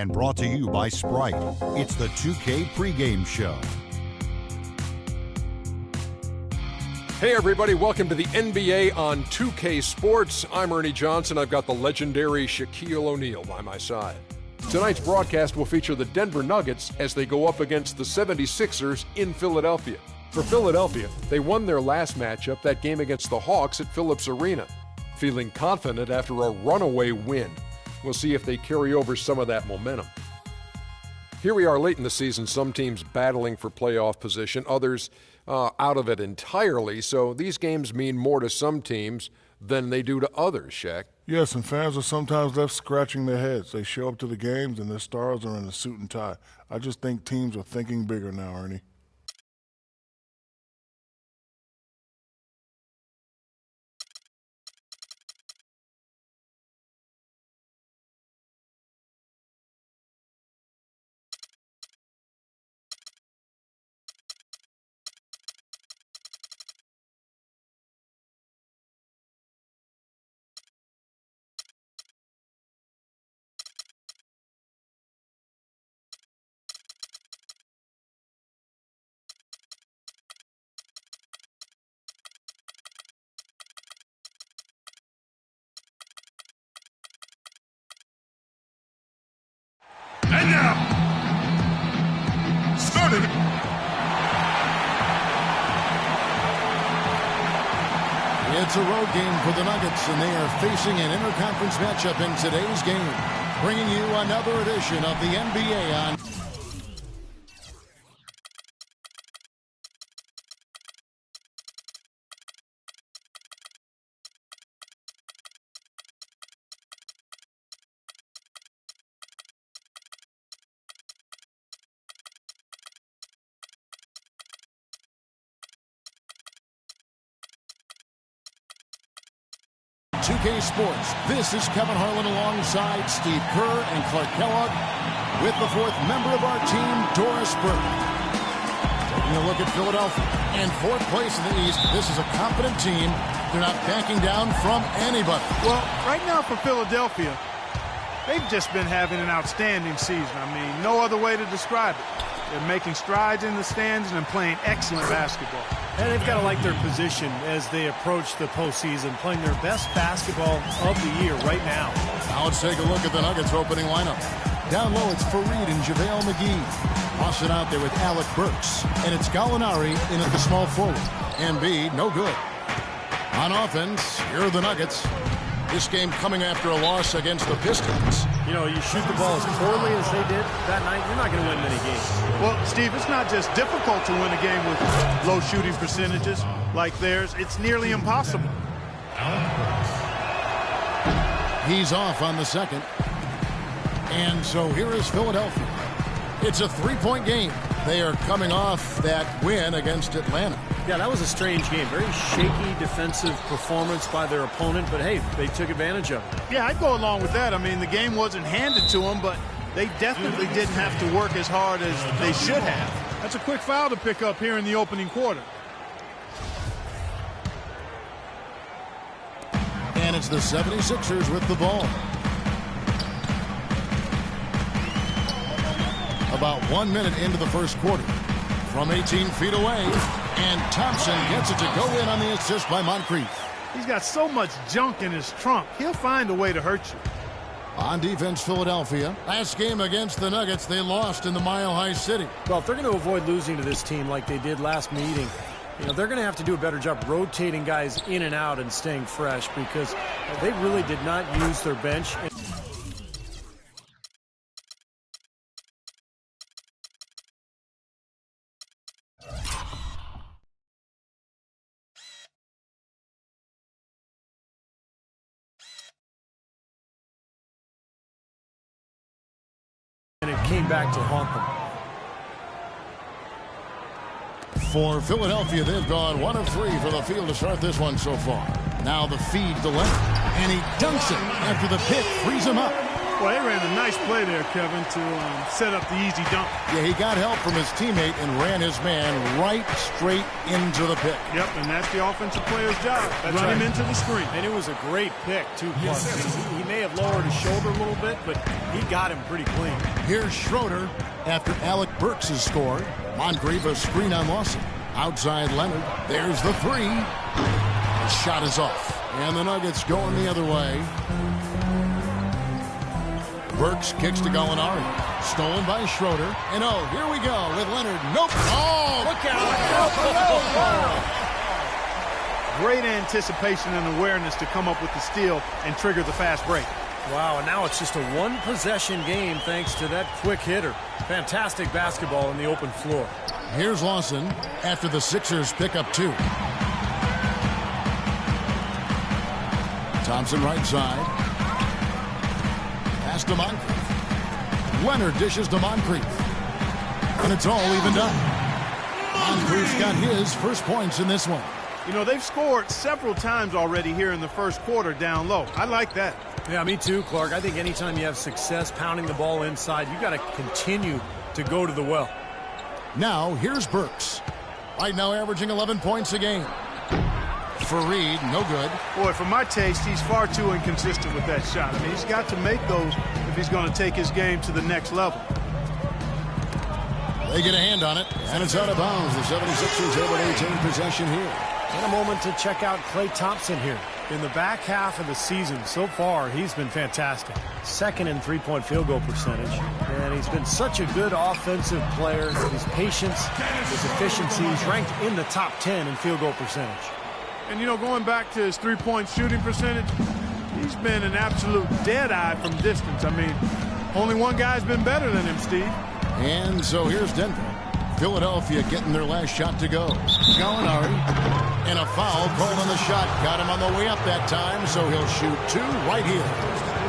and brought to you by Sprite. It's the 2K pregame show. Hey everybody, welcome to the NBA on 2K Sports. I'm Ernie Johnson. I've got the legendary Shaquille O'Neal by my side. Tonight's broadcast will feature the Denver Nuggets as they go up against the 76ers in Philadelphia. For Philadelphia, they won their last matchup, that game against the Hawks at Phillips Arena, feeling confident after a runaway win. We'll see if they carry over some of that momentum. Here we are late in the season, some teams battling for playoff position, others out of it entirely, so these games mean more to some teams than they do to others, Shaq. Yes, and fans are sometimes left scratching their heads. They show up to the games and their stars are in a suit and tie. I just think teams are thinking bigger now, Ernie. And now, starting. It's a road game for the Nuggets, and they are facing an interconference matchup in today's game. Bringing you another edition of the NBA on... Sports. This is Kevin Harlan alongside Steve Kerr and Clark Kellogg with the fourth member of our team, Doris Burke. Taking a look at Philadelphia. And fourth place in the East, this is a confident team. They're not backing down from anybody. Well, right now for Philadelphia, they've just been having an outstanding season. I mean, no other way to describe it. They're making strides in the stands and playing excellent basketball. And they've got to like their position as they approach the postseason, playing their best basketball of the year right now. Now let's take a look at the Nuggets opening lineup. Down low, it's Fareed and JaVale McGee. Toss it out there with Alec Burks. And it's Gallinari in at the small forward. Embiid, no good. On offense, here are the Nuggets. This game coming after a loss against the Pistons. You know, you shoot the ball as poorly as they did that night, you're not going to win many games. Well, Steve, it's not just difficult to win a game with low shooting percentages like theirs. It's nearly impossible. He's off on the second. And so here is Philadelphia. It's a three-point game. They are coming off that win against Atlanta. Yeah, that was a strange game. Very shaky defensive performance by their opponent, but hey, they took advantage of it. Yeah, I'd go along with that. I mean, the game wasn't handed to them, but they definitely didn't have to work as hard as they should have. That's a quick foul to pick up here in the opening quarter. And it's the 76ers with the ball. About 1 minute into the first quarter. From 18 feet away, and Thompson gets it to go in on the assist by Moncrief. He's got so much junk in his trunk, he'll find a way to hurt you. On defense, Philadelphia. Last game against the Nuggets, they lost in the Mile High City. Well, if they're going to avoid losing to this team like they did last meeting, you know, they're going to have to do a better job rotating guys in and out and staying fresh because they really did not use their bench. And it came back to haunt them. For Philadelphia, they've gone 1 of 3 for the field to start this one so far. Now the feed to Leonard, and he dunks it after the pick frees him up. Well, they ran a nice play there, Kevin, to set up the easy dunk. Yeah, he got help from his teammate and ran his man right straight into the pick. Yep, and that's the offensive player's job. Run him into the screen. And it was a great pick, too, Clark. He may have lowered his shoulder a little bit, but he got him pretty clean. Here's Schroeder after Alec Burks has scored. Moncrief a screen on Lawson. Outside Leonard. There's the three. The shot is off. And the Nuggets going the other way. Burks kicks to Gallinari. Stolen by Schroeder. And oh, here we go with Leonard. Nope. Oh, look out. Great anticipation and awareness to come up with the steal and trigger the fast break. Wow, and now it's just a one-possession game thanks to that quick hitter. Fantastic basketball on the open floor. Here's Lawson after the Sixers pick up two. Thompson right side. Pass to Moncrief. Leonard dishes to Moncrief. And it's all evened up. Moncrief's got his first points in this one. You know, they've scored several times already here in the first quarter down low. I like that. Yeah, me too, Clark. I think anytime you have success pounding the ball inside, you got to continue to go to the well. Now, here's Burks. Right now averaging 11 points a game. Fareed, no good. Boy, for my taste, he's far too inconsistent with that shot. I mean, he's got to make those if he's going to take his game to the next level. They get a hand on it, and it's out of bounds. The 76ers able to maintain possession here. And a moment to check out Klay Thompson here. In the back half of the season, so far, he's been fantastic. Second in three-point field goal percentage. And he's been such a good offensive player. His patience, his efficiency, he's ranked in the top 10 in field goal percentage. And, you know, going back to his three-point shooting percentage, he's been an absolute dead-eye from distance. I mean, only one guy's been better than him, Steve. And so here's Denver. Philadelphia getting their last shot to go. Gallinari. And a foul called on the shot. Got him on the way up that time, so he'll shoot two right here.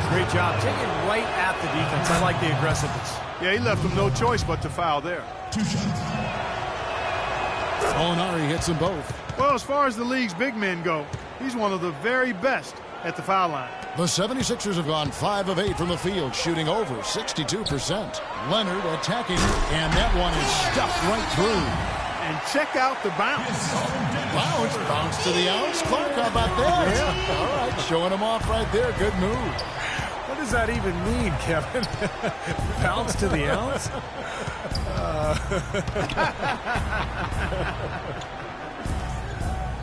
Great job. Taking right at the defense. I like the aggressiveness. Yeah, he left him no choice but to foul there. Two shots. Gallinari hits them both. Well, as far as the league's big men go, he's one of the very best at the foul line. The 76ers have gone 5 of 8 from the field, shooting over 62%. Leonard attacking, and that one is stuffed right through. And check out the bounce. Bounce to the ounce. Clark, how about that? Yeah. All right, showing him off right there. Good move. What does that even mean, Kevin? Bounce to the ounce?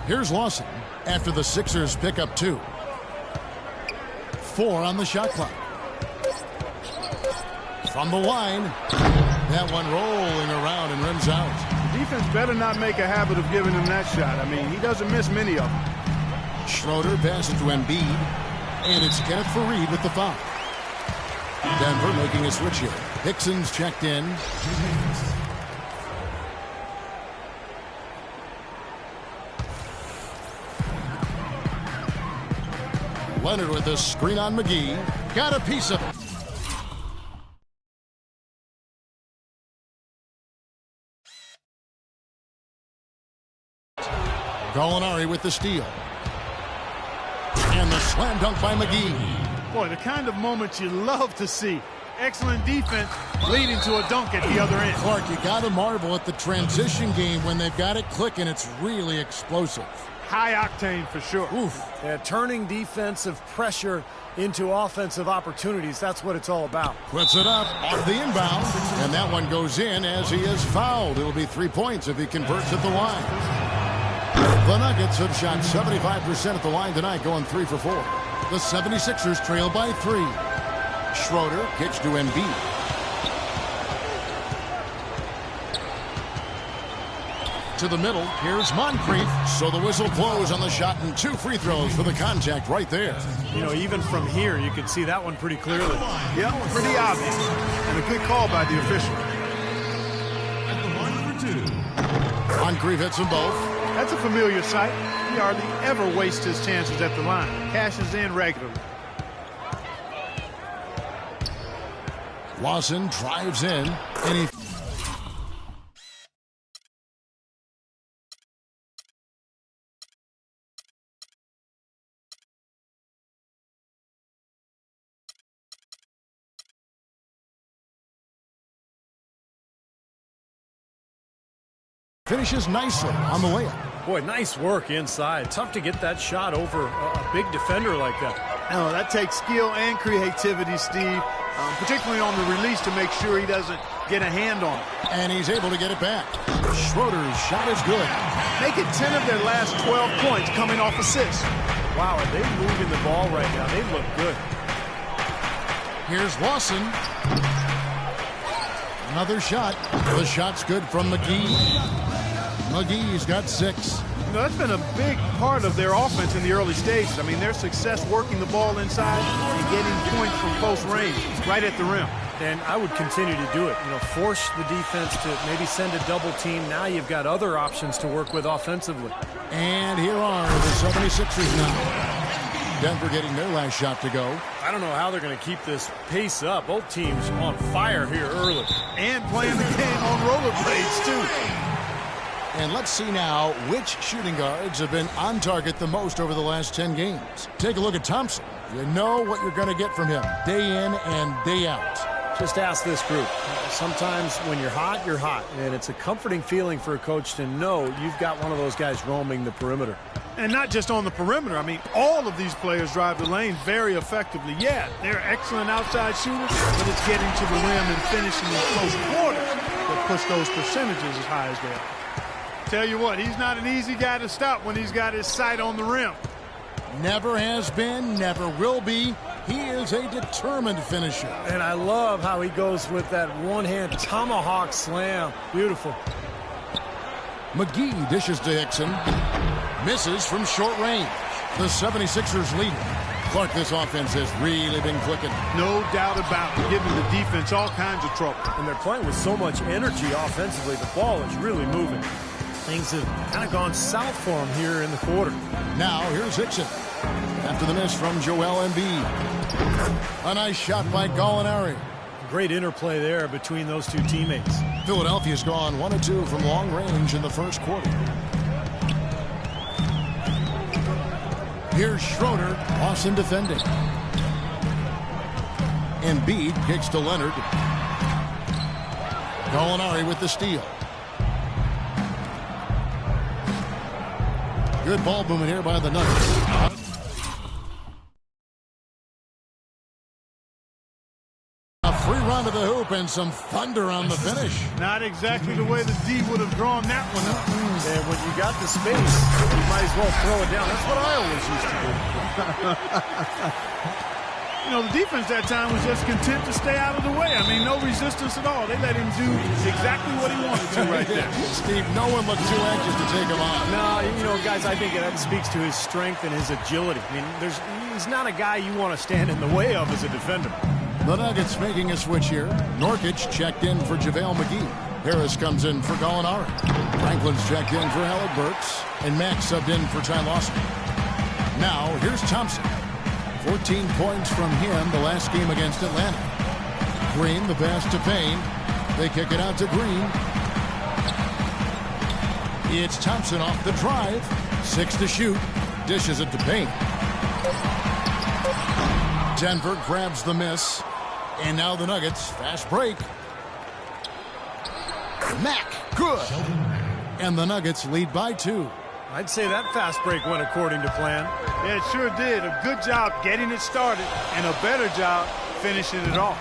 Here's Lawson after the Sixers pick up 2. 4 on the shot clock. From the line, that one rolling around and rims out. The defense better not make a habit of giving him that shot. I mean, he doesn't miss many of them. Schroeder passes to Embiid, and it's Kenneth Fareed with the foul. Denver making a switch here. Hickson's checked in. Leonard with a screen on McGee. Got a piece of it. Gallinari with the steal. And the slam dunk by McGee. Boy, the kind of moments you love to see. Excellent defense leading to a dunk at the other end. Clark, you got to marvel at the transition game when they've got it clicking. It's really explosive. High octane for sure. Oof. Yeah, turning defensive pressure into offensive opportunities. That's what it's all about. Puts it up off the inbound. And that one goes in as he is fouled. It'll be 3 points if he converts at the line. The Nuggets have shot 75% at the line tonight, going 3 for 4. The 76ers trail by 3. Schroeder kicks to Embiid. To the middle, here's Moncrief. So the whistle blows on the shot and 2 free throws for the contact right there. You know, even from here, you can see that one pretty clearly. Yeah, pretty obvious. And a good call by the official. At the line for 2. Moncrief hits them both. That's a familiar sight. He hardly ever wastes his chances at the line. Cashes in regularly. Lawson drives in, and he finishes nicely on the layup. Boy, nice work inside. Tough to get that shot over a big defender like that. Oh, that takes skill and creativity, Steve, particularly on the release to make sure he doesn't get a hand on it. And he's able to get it back. Schroeder's shot is good. Make it 10 of their last 12 points coming off assists. Wow, are they moving the ball right now? They look good. Here's Lawson. Another shot. The shot's good from McGee. McGee's got 6. You know, that's been a big part of their offense in the early stages. I mean, their success working the ball inside and getting points from close range, right at the rim. And I would continue to do it. You know, force the defense to maybe send a double team. Now you've got other options to work with offensively. And here are the 76ers now. Denver getting their last shot to go. I don't know how they're going to keep this pace up. Both teams on fire here early. And playing the game on rollerblades, too. And let's see now which shooting guards have been on target the most over the last 10 games. Take a look at Thompson. You know what you're going to get from him day in and day out. Just ask this group. Sometimes when you're hot, you're hot. And it's a comforting feeling for a coach to know you've got one of those guys roaming the perimeter. And not just on the perimeter. I mean, all of these players drive the lane very effectively. Yeah, they're excellent outside shooters, but it's getting to the rim and finishing in close quarters that push those percentages as high as they are. Tell you what, he's not an easy guy to stop when he's got his sight on the rim. Never has been, never will be. He is a determined finisher. And I love how he goes with that one-hand tomahawk slam. Beautiful. McGee dishes to Hickson. Misses from short range. The 76ers lead. Clark, this offense has really been clicking. No doubt about it, giving the defense all kinds of trouble. And they're playing with so much energy offensively. The ball is really moving. Things have kind of gone south for him here in the quarter. Now, here's Hickson. After the miss from Joel Embiid. A nice shot by Gallinari. Great interplay there between those two teammates. Philadelphia's gone 1 of 2 from long range in the first quarter. Here's Schroeder, Lawson defending. Embiid kicks to Leonard. Gallinari with the steal. Good ball movement here by the Nuggets. A free run to the hoop and some thunder on the finish. Not exactly the way the D would have drawn that one up. And when you got the space, you might as well throw it down. That's what I always used to do. You know, the defense that time was just content to stay out of the way. I mean, no resistance at all. They let him do exactly what he wanted to right there. Steve, no one looked too anxious to take him on. No, you know, guys, I think that speaks to his strength and his agility. I mean, he's not a guy you want to stand in the way of as a defender. The Nuggets making a switch here. Nurkic checked in for JaVale McGee. Harris comes in for Gallinari. Franklin's checked in for Alec Burks. And Max subbed in for Ty Lawson. Now, here's Thompson. 14 points from him the last game against Atlanta. Green, the pass to Payne. They kick it out to Green. It's Thompson off the drive. 6 to shoot. Dishes it to Payne. Denver grabs the miss. And now the Nuggets. Fast break. Mack, good. And the Nuggets lead by 2. I'd say that fast break went according to plan. Yeah, it sure did. A good job getting it started and a better job finishing it off.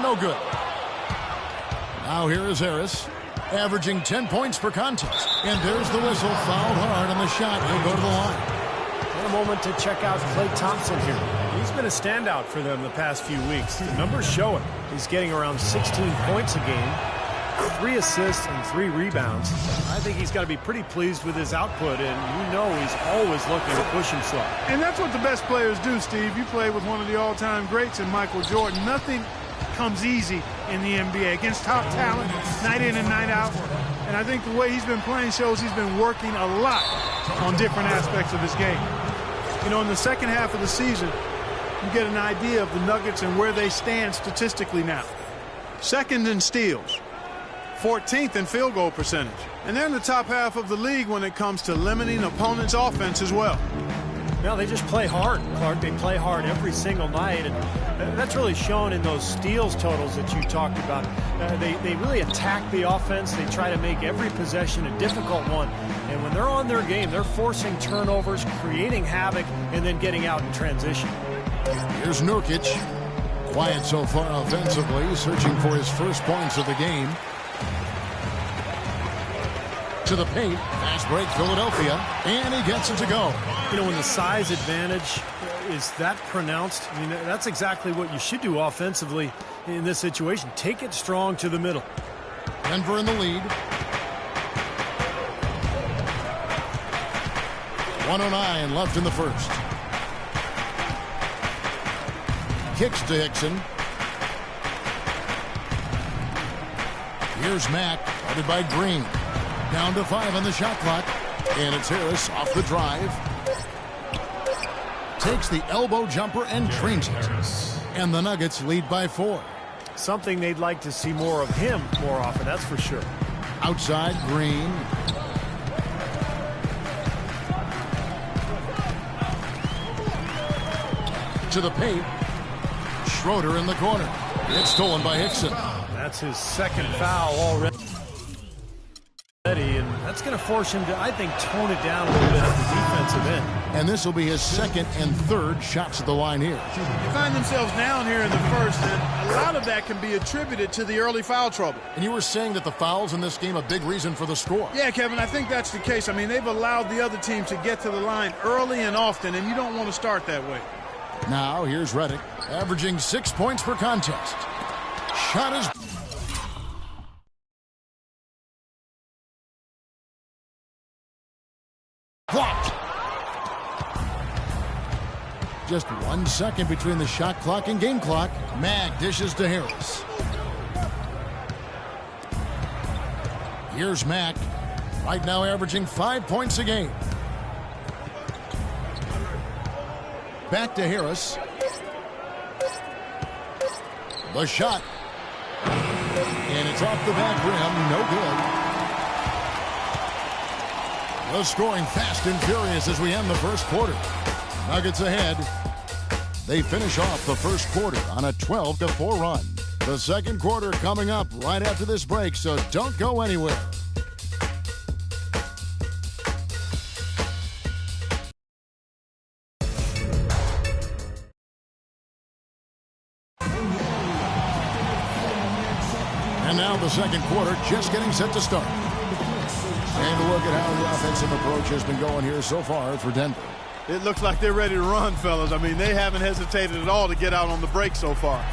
No good. Now here is Harris, averaging 10 points per contest. And there's the whistle, fouled hard on the shot. He'll go to the line. And a moment to check out Klay Thompson here. He's been a standout for them the past few weeks. The numbers show it. He's getting around 16 points a game, 3 assists and 3 rebounds. I think he's got to be pretty pleased with his output, and you know he's always looking to push himself. And that's what the best players do, Steve. You play with one of the all-time greats in Michael Jordan. Nothing comes easy in the NBA against top talent, night in and night out. And I think the way he's been playing shows he's been working a lot on different aspects of his game. You know, in the second half of the season, you get an idea of the Nuggets and where they stand statistically now. Second in steals. 14th in field goal percentage. And they're in the top half of the league when it comes to limiting opponents' offense as well. No, they just play hard, Clark. They play hard every single night, and that's really shown in those steals totals that you talked about. They really attack the offense. They try to make every possession a difficult one. And when they're on their game, they're forcing turnovers, creating havoc, and then getting out in transition. Here's Nurkic. Quiet so far offensively, searching for his first points of the game. To the paint, fast break Philadelphia, and he gets it to go. You know, when the size advantage is that pronounced, I mean, that's exactly what you should do offensively in this situation. Take it strong to the middle. Denver in the lead. 1:09 left in the first. Kicks to Hickson. Here's Mack, guarded by Green. Down to 5 on the shot clock. And it's Harris off the drive. Takes the elbow jumper and drains it. And the Nuggets lead by 4. Something they'd like to see more of him more often, that's for sure. Outside, Green. To the paint. Schroeder in the corner. It's stolen by Hickson. That's his second foul already. And that's going to force him to, I think, tone it down a little bit at the defensive end. And this will be his second and third shots at the line here. They find themselves down here in the first, and a lot of that can be attributed to the early foul trouble. And you were saying that the fouls in this game a big reason for the score. Yeah, Kevin, I think that's the case. I mean, they've allowed the other team to get to the line early and often, and you don't want to start that way. Now here's Redick, averaging 6 points per contest. Shot is blocked. Just 1 second between the shot clock and game clock. Mag dishes to Harris. Here's Mack, right now averaging 5 points a game. Back to Harris. The shot. And it's off the back rim. No good. The scoring fast and furious as we end the first quarter. Nuggets ahead. They finish off the first quarter on a 12-4 run. The second quarter coming up right after this break, so don't go anywhere. And now the second quarter just getting set to start. And a look at how the offensive approach has been going here so far for Denver. It looks like they're ready to run, fellas. I mean, they haven't hesitated at all to get out on the break so far.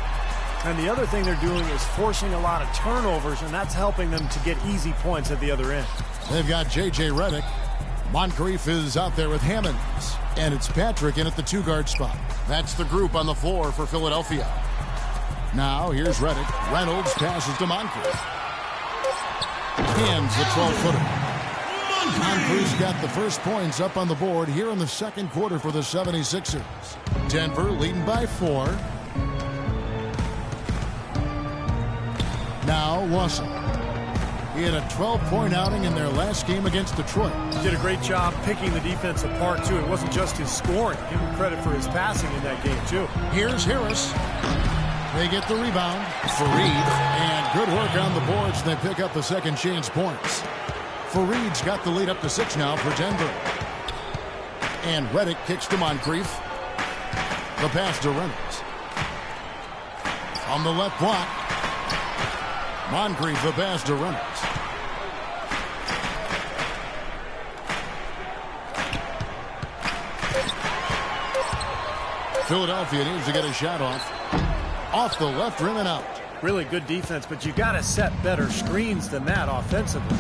And the other thing they're doing is forcing a lot of turnovers, and that's helping them to get easy points at the other end. They've got J.J. Redick. Moncrief is out there with Hammonds. And it's Patrick in at the 2-guard spot. That's the group on the floor for Philadelphia. Now here's Redick. Reynolds passes to Moncrief. Hands the 12-footer. Moncrief's got the first points up on the board here in the second quarter for the 76ers. Denver leading by 4. Now Lawson. He had a 12-point outing in their last game against Detroit. Did a great job picking the defense apart, too. It wasn't just his scoring. Give him credit for his passing in that game, too. Here's Harris. They get the rebound. Fareed. And good work on the boards. They pick up the second chance points. Fareed's got the lead up to 6 now for Denver. And Redick kicks to Moncrief. The pass to Reynolds. On the left block. Moncrief the pass to Reynolds. Philadelphia needs to get a shot off the left rim and out. Really good defense, but you got to set better screens than that offensively.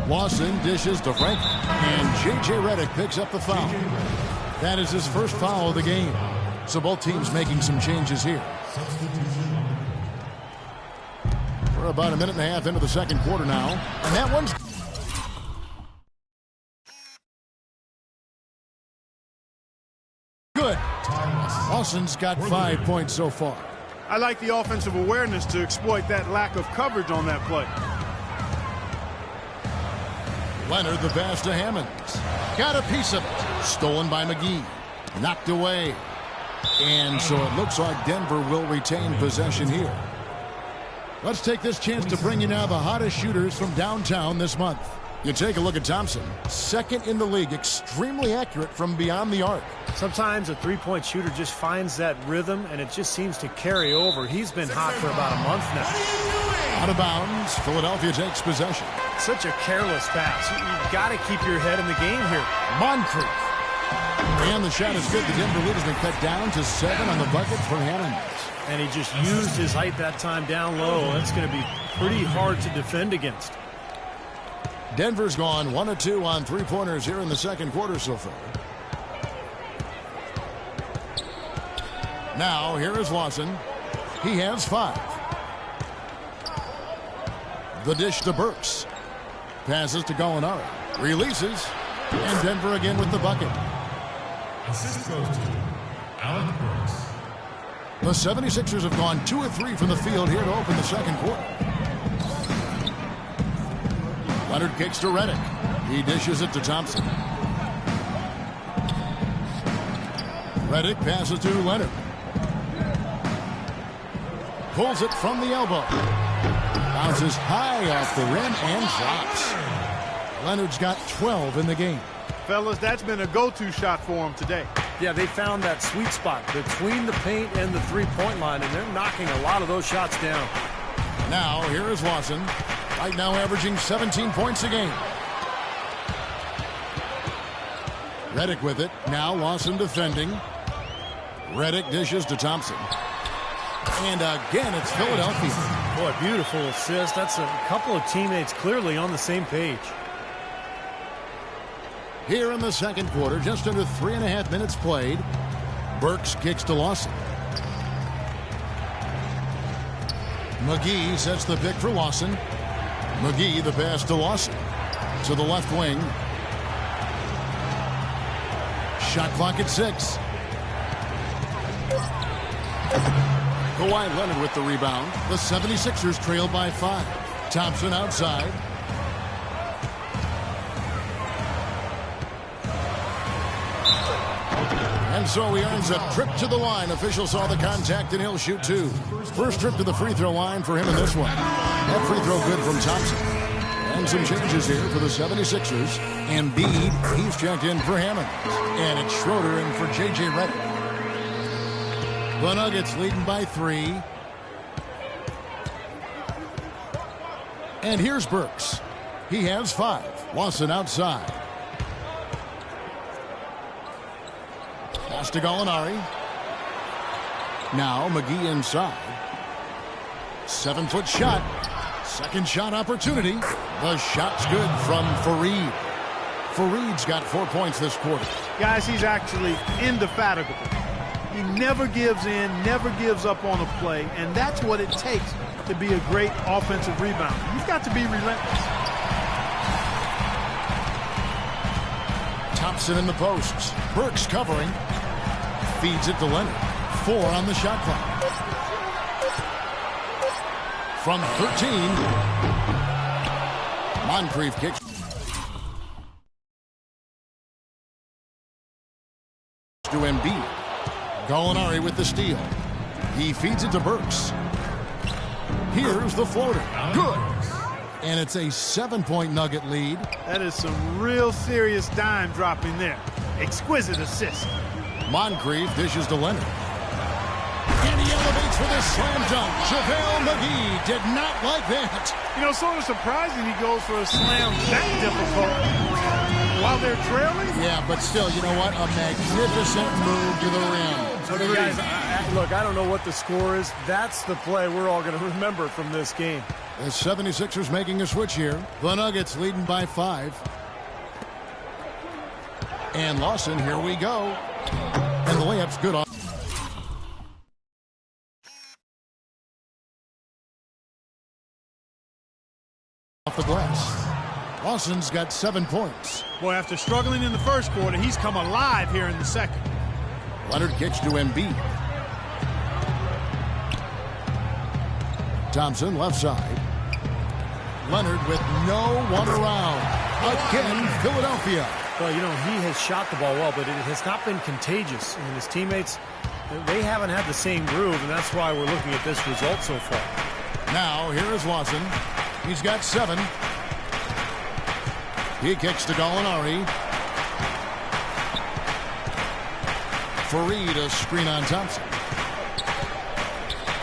Lawson dishes to Franklin. And J.J. Redick picks up the foul. That is his first foul of the game. So both teams making some changes here. We're about a minute and a half into the second quarter now. And that one's good. Lawson's got 5 points so far. I like the offensive awareness to exploit that lack of coverage on that play. Leonard the pass to Hammonds. Got a piece of it. Stolen by McGee. Knocked away. And so it looks like Denver will retain possession here. Let's take this chance to bring you now the hottest shooters from downtown this month. You take a look at Thompson. Second in the league, extremely accurate from beyond the arc. Sometimes a three-point shooter just finds that rhythm, and it just seems to carry over. He's been hot for about a month now. Out of bounds, Philadelphia takes possession. Such a careless pass. You've got to keep your head in the game here. Moncrief. And the shot is good. The Denver lead has been cut down to 7 on the bucket for Hammonds. And he just used his height that time down low. That's going to be pretty hard to defend against. Denver's gone 1 of 2 on three-pointers here in the second quarter so far. Now, here is Lawson. He has 5. The dish to Burks. Passes to Gallinari. Releases. And Denver again with the bucket. Assist goes to Alec Burks. The 76ers have gone 2 of 3 from the field here to open the second quarter. Leonard kicks to Redick. He dishes it to Thompson. Redick passes to Leonard. Pulls it from the elbow. Bounces high off the rim and drops. Leonard's got 12 in the game. Fellas, that's been a go-to shot for him today. Yeah, they found that sweet spot between the paint and the three-point line, and they're knocking a lot of those shots down. Now, here is Lawson. Right now averaging 17 points a game. Redick with it. Now Lawson defending. Redick dishes to Thompson. And again, it's Philadelphia. Boy, beautiful assist. That's a couple of teammates clearly on the same page. Here in the second quarter, just under 3.5 minutes played. Burks kicks to Lawson. McGee sets the pick for Lawson. McGee the pass to Lawson. To the left wing. Shot clock at 6. Kawhi Leonard with the rebound. The 76ers trail by 5. Thompson outside. And so he earns a trip to the line. Officials saw the contact and he'll shoot 2. First trip to the free throw line for him in this one. That free throw good from Thompson. And some changes here for the 76ers. Embiid, he's checked in for Hammond. And it's Schroeder in for J.J. Redick. The Nuggets leading by 3. And here's Burks. He has 5. Lawson outside. Pass to Gallinari. Now McGee inside. 7-foot shot. Second shot opportunity. The shot's good from Fareed. Fareed's got 4 points this quarter. Guys, he's actually indefatigable. He never gives in, never gives up on a play, and that's what it takes to be a great offensive rebounder. You've got to be relentless. Thompson in the posts. Burks covering. Feeds it to Leonard. 4 on the shot clock. From 13. Moncrief kicks. To Embiid. Gallinari with the steal. He feeds it to Burks. Here's the floater. Good. And it's a 7-point Nugget lead. That is some real serious dime dropping there. Exquisite assist. Moncrief dishes to Leonard. And he elevates for the slam dunk. JaVale McGee did not like that. You know, sort of surprising he goes for a slam that difficult while they're trailing. Yeah, but still, you know what? A magnificent move to the rim. Okay, guys, look, I don't know what the score is. That's the play we're all going to remember from this game. The 76ers making a switch here. The Nuggets leading by 5. And Lawson, here we go. And the layup's good off the glass. Lawson's got 7 points. Boy, after struggling in the first quarter, he's come alive here in the second. Leonard kicks to Embiid. Thompson left side. Leonard with no one around. Again, Philadelphia. Well, you know, he has shot the ball well, but it has not been contagious. And his teammates, they haven't had the same groove, and that's why we're looking at this result so far. Now, here is Lawson. He's got 7. He kicks to Gallinari. Fareed, a screen on Thompson.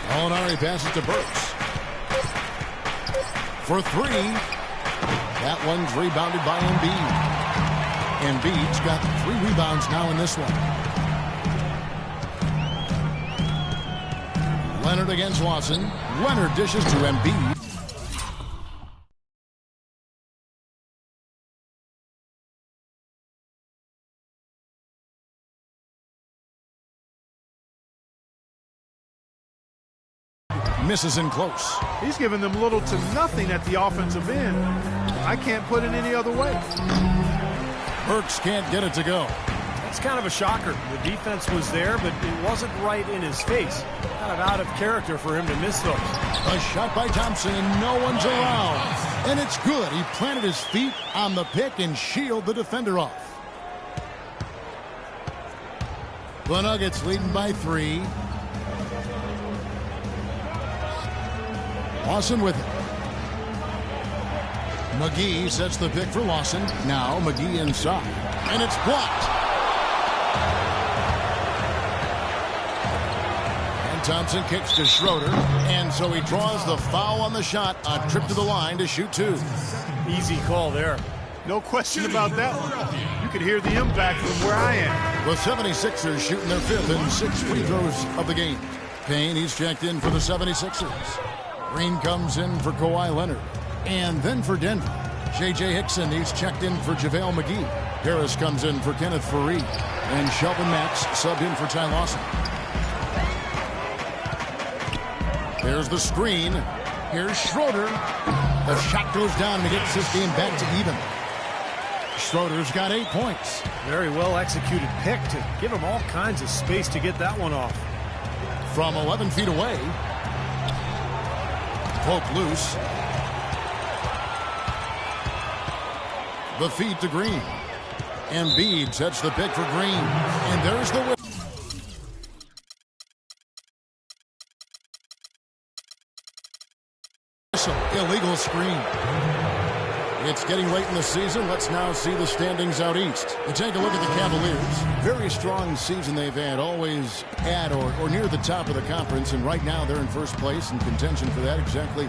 Gallinari passes to Burks. For 3. That one's rebounded by Embiid. Embiid's got 3 rebounds now in this one. Leonard against Lawson. Leonard dishes to Embiid. Misses in close. He's given them little to nothing at the offensive end. I can't put it any other way. Burks can't get it to go. It's kind of a shocker. The defense was there, but it wasn't right in his face. Kind of out of character for him to miss those. A shot by Thompson, and no one's around. And it's good. He planted his feet on the pick and shielded the defender off. The Nuggets leading by 3. Lawson with it. McGee sets the pick for Lawson. Now McGee inside. And it's blocked. And Thompson kicks to Schroeder. And so he draws the foul on the shot. A trip to the line to shoot 2. Easy call there. No question about that one. You could hear the impact from where I am. The 76ers shooting their 5th and 6th free throws of the game. Payne, he's checked in for the 76ers. Green comes in for Kawhi Leonard. And then for Denver, J.J. Hickson, he's checked in for JaVale McGee. Harris comes in for Kenneth Fareed. And Shelvin Max subbed in for Ty Lawson. There's the screen. Here's Schroeder. The shot goes down and gets this game back to even. Schroeder's got 8 points. Very well executed pick to give him all kinds of space to get that one off. From 11 feet away. Poke loose. The feed to Green. Embiid sets the pick for Green. And there's the whistle. Illegal screen. It's getting late in the season. Let's now see the standings out east. You take a look at the Cavaliers. Very strong season they've had. Always at or near the top of the conference. And right now they're in first place in contention for that. Exactly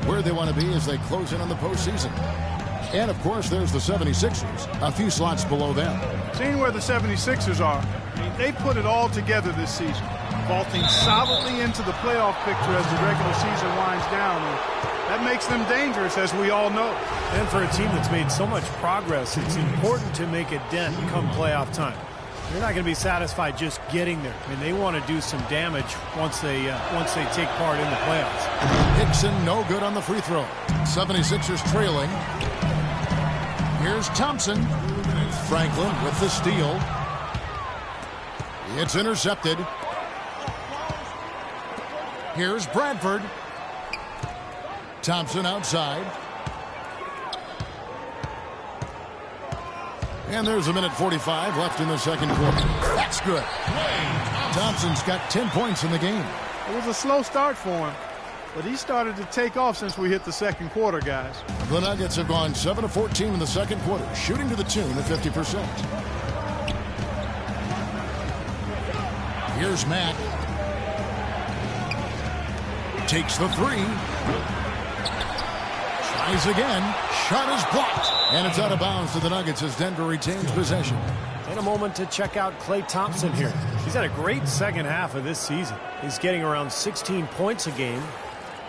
where they want to be as they close in on the postseason. And, of course, there's the 76ers, a few slots below them. Seeing where the 76ers are, they put it all together this season, vaulting solidly into the playoff picture as the regular season winds down. And that makes them dangerous, as we all know. And for a team that's made so much progress, it's important to make a dent come playoff time. They're not going to be satisfied just getting there. I mean, they want to do some damage once they take part in the playoffs. Hickson no good on the free throw. 76ers trailing. Here's Thompson. Franklin with the steal. It's intercepted. Here's Bradford. Thompson outside. And there's a minute 45 left in the second quarter. That's good. Thompson's got 10 points in the game. It was a slow start for him, but he started to take off since we hit the second quarter, guys. The Nuggets have gone 7 of 14 in the second quarter, shooting to the tune of 50%. Here's Matt. Takes the 3. Tries again. Shot is blocked. And it's out of bounds to the Nuggets as Denver retains possession. Take a moment to check out Klay Thompson here. He's had a great second half of this season. He's getting around 16 points a game,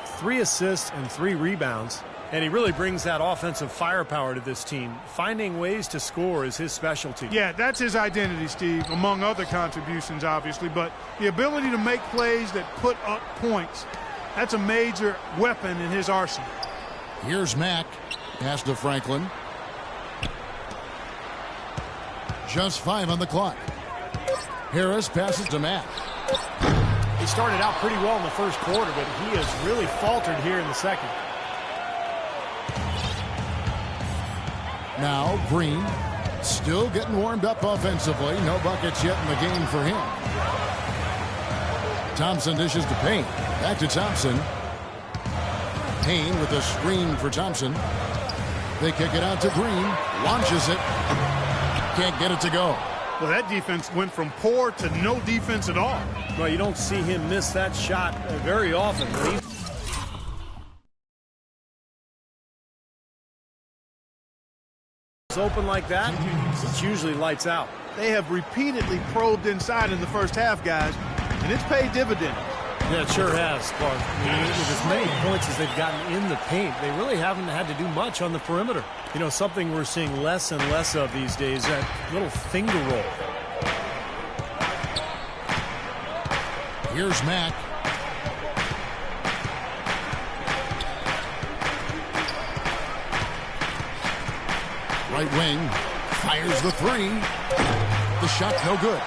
3 assists and 3 rebounds. And he really brings that offensive firepower to this team. Finding ways to score is his specialty. Yeah, that's his identity, Steve, among other contributions, obviously. But the ability to make plays that put up points, that's a major weapon in his arsenal. Here's Mack. Pass to Franklin. Just 5 on the clock. Harris passes to Mack. He started out pretty well in the first quarter, but he has really faltered here in the second. Now Green still getting warmed up offensively. No buckets yet in the game for him. Thompson dishes to Payne. Back to Thompson. Payne with a screen for Thompson. They kick it out to Green. Launches it. Can't get it to go. Well, that defense went from poor to no defense at all. Well, you don't see him miss that shot very often. It's open like that, it's usually lights out. They have repeatedly probed inside in the first half, guys, and it's paid dividends. Yeah, it sure has, Clark. I mean, with as many points as they've gotten in the paint, they really haven't had to do much on the perimeter. You know, something we're seeing less and less of these days, that little finger roll. Here's Mack. Right wing, fires the three. The shot no good.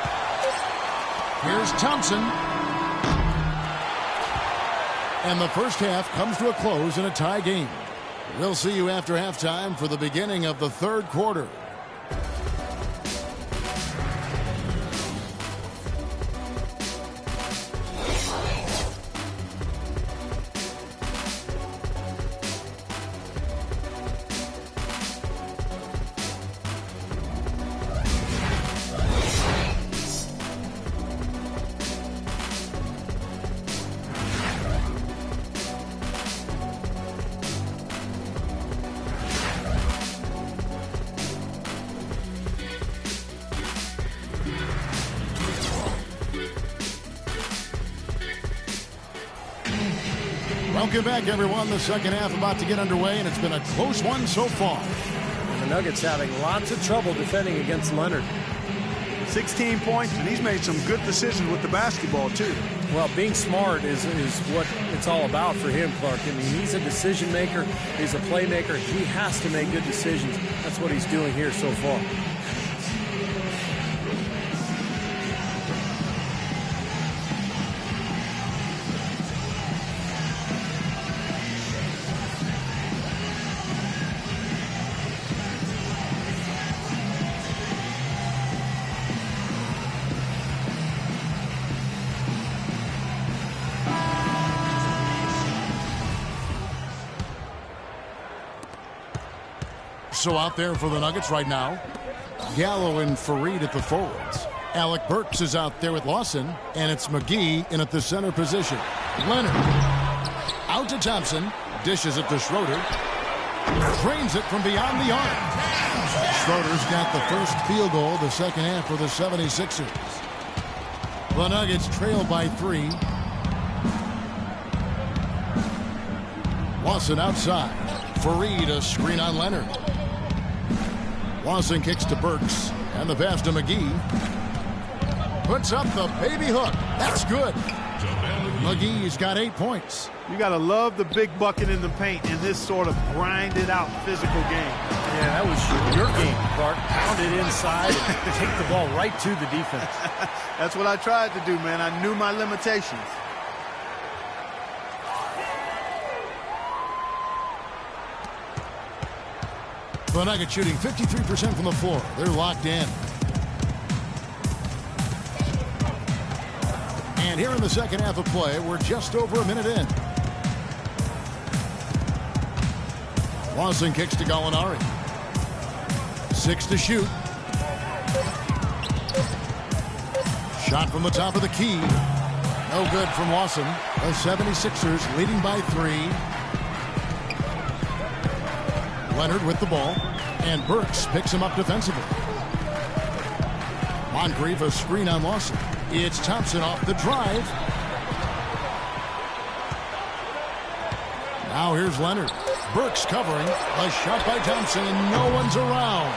Here's Thompson. And the first half comes to a close in a tie game. We'll see you after halftime for the beginning of the third quarter. Welcome back, everyone. The second half about to get underway, and it's been a close one so far. And the Nuggets having lots of trouble defending against Leonard. 16 points, and he's made some good decisions with the basketball, too. Well, being smart is what it's all about for him, Clark. I mean, he's a decision maker. He's a playmaker. He has to make good decisions. That's what he's doing here so far. So out there for the Nuggets right now, Gallo and Fareed at the forwards. Alec Burks is out there with Lawson, and it's McGee in at the center position. Leonard out to Thompson, dishes it to Schroeder, drains it from beyond the arc. Schroeder's got the first field goal of the second half for the 76ers. The Nuggets trail by 3. Lawson outside. Fareed a screen on Leonard. Lawson kicks to Burks, and the pass to McGee. Puts up the baby hook. That's good. McGee's got 8 points. You got to love the big bucket in the paint in this sort of grinded out physical game. Yeah, that was your game, Clark. Pound it inside and take the ball right to the defense. That's what I tried to do, man. I knew my limitations. The Nuggets shooting 53% from the floor. They're locked in. And here in the second half of play, we're just over a minute in. Lawson kicks to Gallinari. 6 to shoot. Shot from the top of the key. No good from Lawson. The 76ers leading by 3. Leonard with the ball, and Burks picks him up defensively. Moncrief a screen on Lawson. It's Thompson off the drive. Now here's Leonard. Burks covering. A shot by Thompson, and no one's around.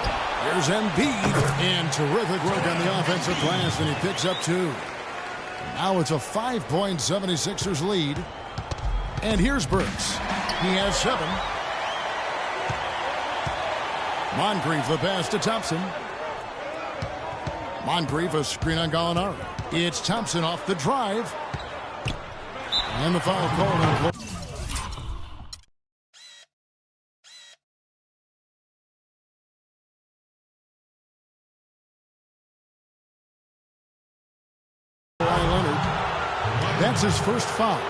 Here's Embiid, and terrific work on the offensive glass, and he picks up 2. Now it's a 5-point 76ers lead. And here's Burks. He has 7. Moncrief the pass to Thompson. Moncrief a screen on Gallinari. It's Thompson off the drive. And the foul called. That's his first foul.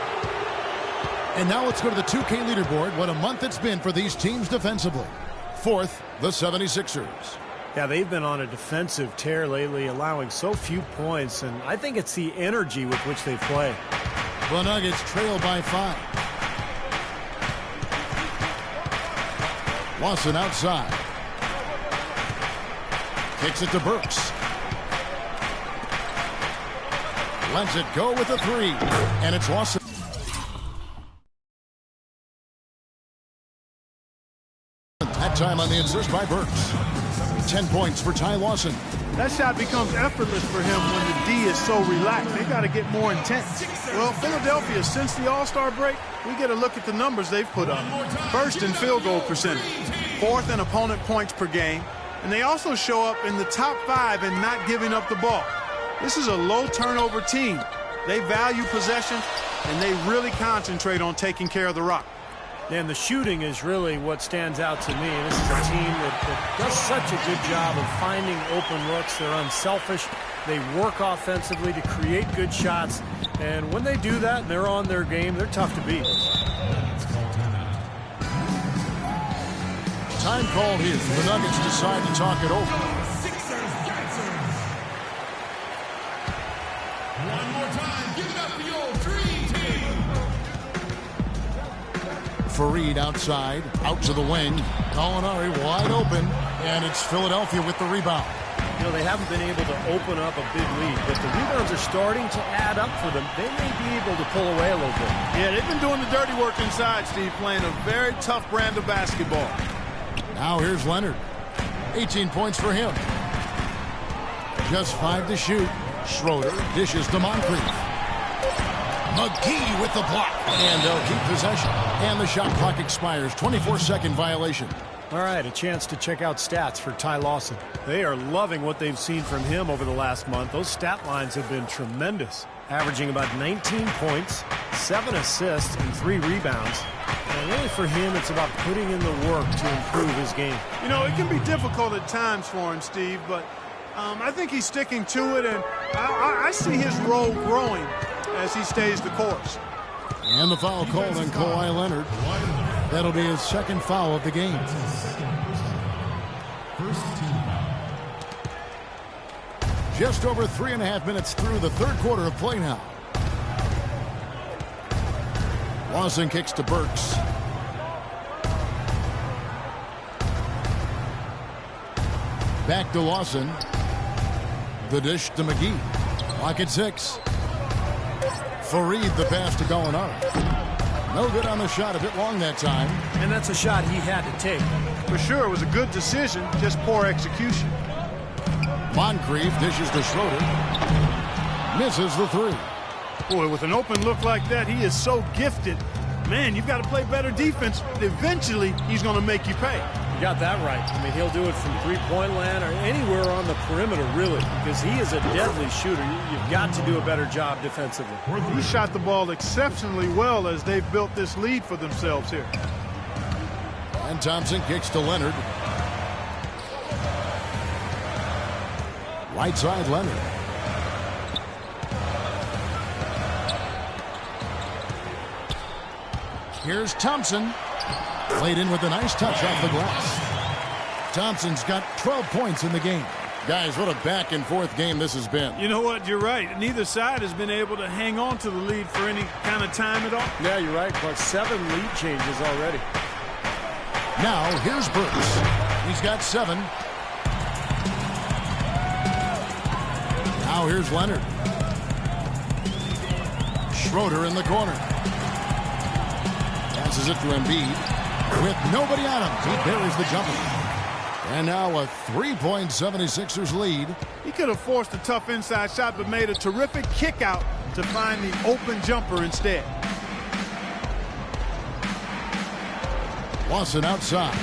And now let's go to the 2K leaderboard. What a month it's been for these teams defensively. Fourth, the 76ers. Yeah, they've been on a defensive tear lately, allowing so few points, and I think it's the energy with which they play. The Nuggets trail by 5. Lawson outside. Kicks it to Burks. Lets it go with a 3. And it's Lawson. That time on the assist by Burks. 10 points for Ty Lawson. That shot becomes effortless for him when the D is so relaxed. They got to get more intense. Well, Philadelphia, since the All-Star break, we get a look at the numbers they've put up. First in field goal percentage, fourth in opponent points per game, and they also show up in the top 5 in not giving up the ball. This is a low turnover team. They value possession, and they really concentrate on taking care of the rock. And the shooting is really what stands out to me. This is a team that does such a good job of finding open looks. They're unselfish. They work offensively to create good shots. And when they do that and they're on their game, they're tough to beat. Time called here. The Nuggets decide to talk it over. One more time. Give it up for the old dream team. Fareed outside, out to the wing. Gallinari wide open, and it's Philadelphia with the rebound. You know, they haven't been able to open up a big lead, but the rebounds are starting to add up for them. They may be able to pull away a little bit. Yeah, they've been doing the dirty work inside, Steve, playing a very tough brand of basketball. Now here's Leonard. 18 points for him. Just 5 to shoot. Schroeder dishes to Moncrief. McGee with the block. And they'll keep possession. And the shot clock expires. 24-second violation. All right, a chance to check out stats for Ty Lawson. They are loving what they've seen from him over the last month. Those stat lines have been tremendous, averaging about 19 points, 7 assists, and 3 rebounds. And really for him, it's about putting in the work to improve his game. You know, it can be difficult at times for him, Steve, but I think he's sticking to it, and I see his role growing as he stays the course. And the foul called on Kawhi Leonard. That'll be his second foul of the game. Just over 3.5 minutes through the third quarter of play now. Lawson kicks to Burks. Back to Lawson. The dish to McGee. Clock at 6. Fareed the pass to Gallinari. No good on the shot, a bit long that time. And that's a shot he had to take. For sure, it was a good decision, just poor execution. Moncrief dishes to Schroeder. Misses the 3. Boy, with an open look like that, he is so gifted. Man, you've got to play better defense. Eventually, he's going to make you pay. You got that right. I mean, he'll do it from three-point land or anywhere on the perimeter, really, because he is a deadly shooter. You've got to do a better job defensively. He shot the ball exceptionally well as they've built this lead for themselves here. And Thompson kicks to Leonard. Right side, Leonard. Here's Thompson. Played in with a nice touch off the glass. Thompson's got 12 points in the game. Guys, what a back-and-forth game this has been. You know what? You're right. Neither side has been able to hang on to the lead for any kind of time at all. Yeah, you're right. But 7 lead changes already. Now, here's Burks. He's got 7. Now, here's Leonard. Schroeder in the corner. Passes it to Embiid. With nobody on him, he buries the jumper. And now a 3-point 76ers lead. He could have forced a tough inside shot, but made a terrific kick out to find the open jumper instead. Lawson outside.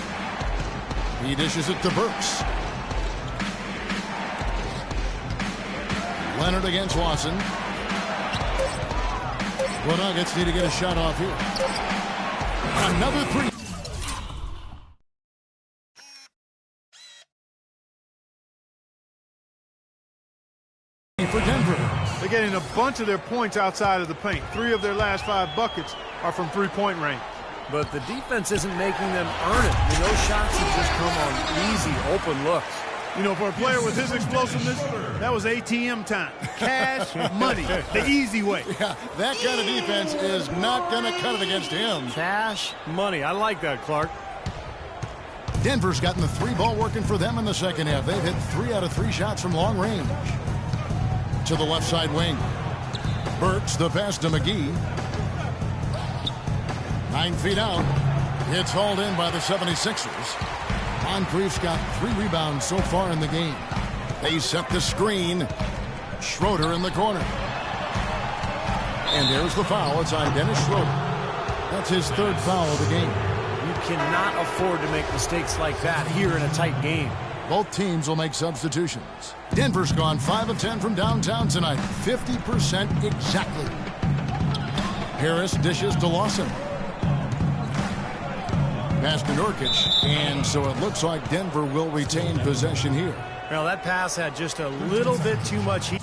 He dishes it to Burks. Leonard against Lawson. The Nuggets need to get a shot off here. Another 3. For Denver. They're getting a bunch of their points outside of the paint. 3 of their last 5 buckets are from three-point range. But the defense isn't making them earn it. I mean, those shots have just come on easy, open looks. You know, for a player with his explosiveness, that was ATM time. Cash, money, the easy way. Yeah, that kind of defense is not going to cut it against him. Cash, money. I like that, Clark. Denver's gotten the 3-ball working for them in the second half. They've hit 3 out of 3 shots from long range. To the left side wing. Burks, the pass to McGee. 9 feet out. It's hauled in by the 76ers. Moncrief's got 3 rebounds so far in the game. They set the screen. Schroeder in the corner. And there's the foul. It's on Dennis Schroeder. That's his 3rd foul of the game. You cannot afford to make mistakes like that here in a tight game. Both teams will make substitutions. Denver's gone 5 of 10 from downtown tonight. 50% exactly. Harris dishes to Lawson. Pass to Nurkic, and so it looks like Denver will retain possession here. Well, that pass had just a little bit too much heat.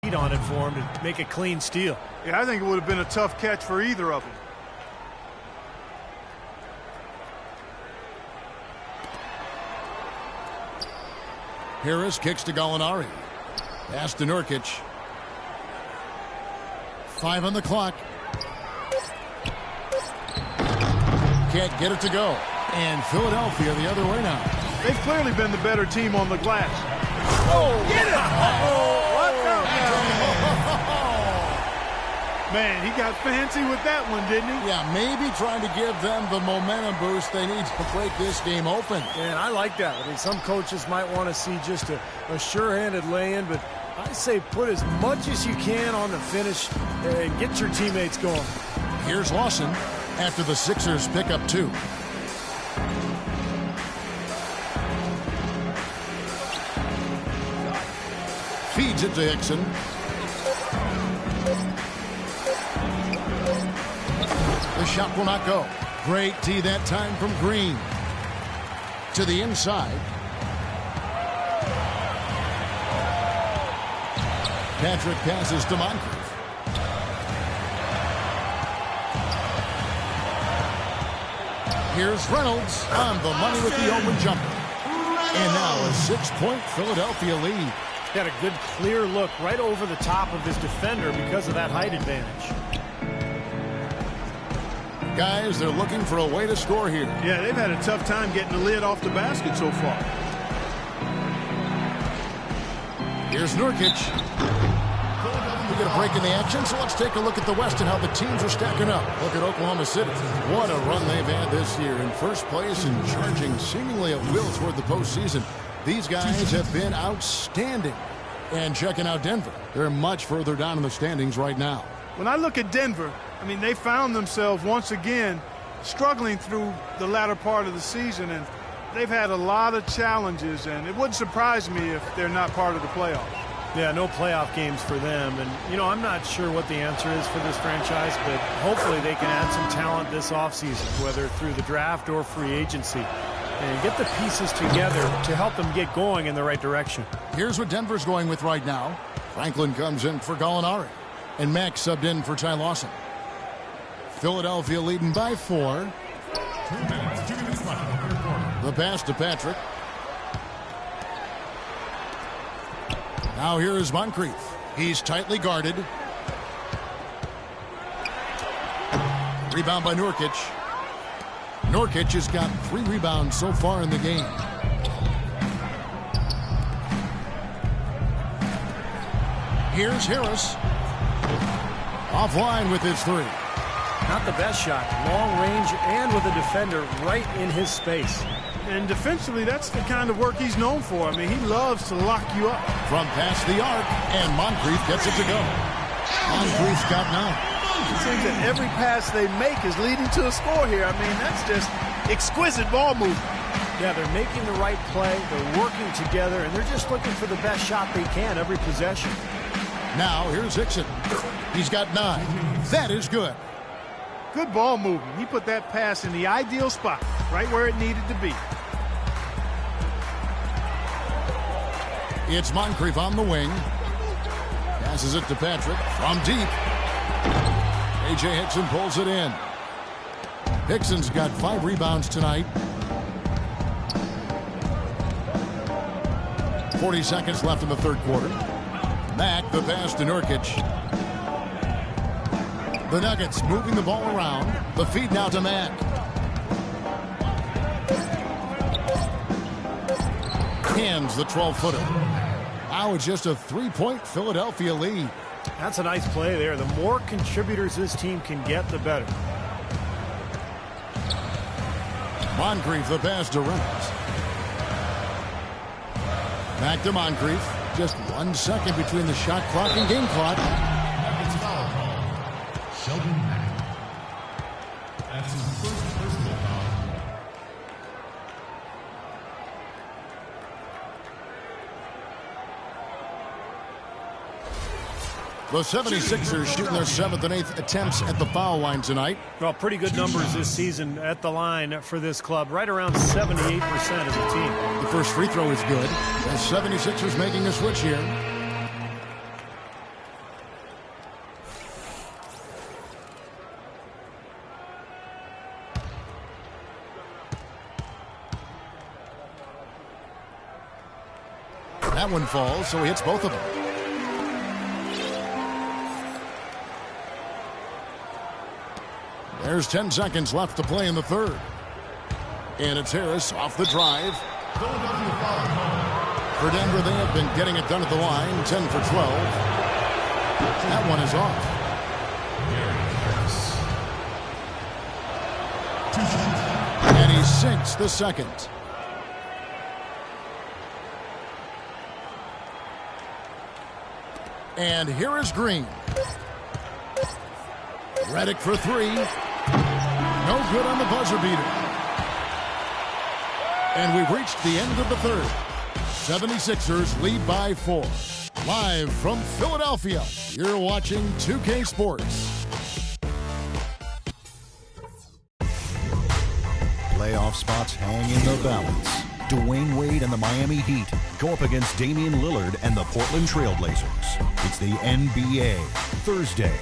On it for him to make a clean steal. Yeah, I think it would have been a tough catch for either of them. Harris kicks to Gallinari. Pass to Nurkic. 5 on the clock. Can't get it to go. And Philadelphia the other way now. They've clearly been the better team on the glass. Oh, get it! Uh-oh. Man, he got fancy with that one, didn't he? Yeah, maybe trying to give them the momentum boost they need to break this game open. And I like that. I mean, some coaches might want to see just a sure-handed lay-in, but I say put as much as you can on the finish and get your teammates going. Here's Lawson after the Sixers pick up 2. Feeds it to Hickson. The shot will not go. Great tee that time from Green. To the inside. Patrick passes to Moncrief. Here's Reynolds on the money with the open jumper. And now a 6-point Philadelphia lead. Got a good clear look right over the top of his defender because of that height advantage. Guys, they're looking for a way to score here. Yeah, they've had a tough time getting the lid off the basket so far. Here's Nurkic. We get a break in the action, so let's take a look at the West and how the teams are stacking up. Look at Oklahoma City. What a run they've had this year. In first place and charging seemingly at will toward the postseason. These guys have been outstanding. And checking out Denver. They're much further down in the standings right now. When I look at Denver, I mean, they found themselves once again struggling through the latter part of the season, and they've had a lot of challenges, and it wouldn't surprise me if they're not part of the playoffs. Yeah, no playoff games for them. And, you know, I'm not sure what the answer is for this franchise, but hopefully they can add some talent this offseason, whether through the draft or free agency, and get the pieces together to help them get going in the right direction. Here's what Denver's going with right now. Franklin comes in for Gallinari, and Max subbed in for Ty Lawson. Philadelphia leading by 4. 2 minutes left in the quarter. The pass to Patrick. Now here is Moncrief. He's tightly guarded. Rebound by Nurkic. Nurkic has got 3 rebounds so far in the game. Here's Harris. Offline with his three. Not the best shot. Long range and with a defender right in his space. And defensively, that's the kind of work he's known for. I mean, he loves to lock you up. From past the arc, and Moncrief gets it to go. Moncrief's got 9. It seems that every pass they make is leading to a score here. I mean, that's just exquisite ball movement. Yeah, they're making the right play. They're working together, and they're just looking for the best shot they can every possession. Now, here's Hickson. He's got 9. That is good. Good ball movement. He put that pass in the ideal spot, right where it needed to be. It's Moncrief on the wing. Passes it to Patrick from deep. A.J. Hickson pulls it in. Hickson's got 5 rebounds tonight. 40 seconds left in the third quarter. Mack, the pass to Nurkic. The Nuggets moving the ball around. The feed now to Mack. Hands the 12-footer. Now it's just a 3-point Philadelphia lead. That's a nice play there. The more contributors this team can get, the better. Moncrief, the pass to Reynolds. Back to Moncrief. Just 1 second between the shot clock and game clock. It's foul call. Sheldon Mack. That's his first personal foul. The 76ers shooting their 7th and 8th attempts at the foul line tonight. Well, pretty good numbers this season at the line for this club. Right around 78% as a team. The first free throw is good. The 76ers making a switch here. That one falls, so he hits both of them. There's 10 seconds left to play in the third. And it's Harris off the drive. For Denver, they have been getting it done at the line, 10 for 12. That one is off. And he sinks the second. And here is Green. Redick for 3. No good on the buzzer beater. And we've reached the end of the third. 76ers lead by 4. Live from Philadelphia, you're watching 2K Sports. Playoff spots hang in the balance. Dwayne Wade and the Miami Heat go up against Damian Lillard and the Portland Trail Blazers. It's the NBA Thursday.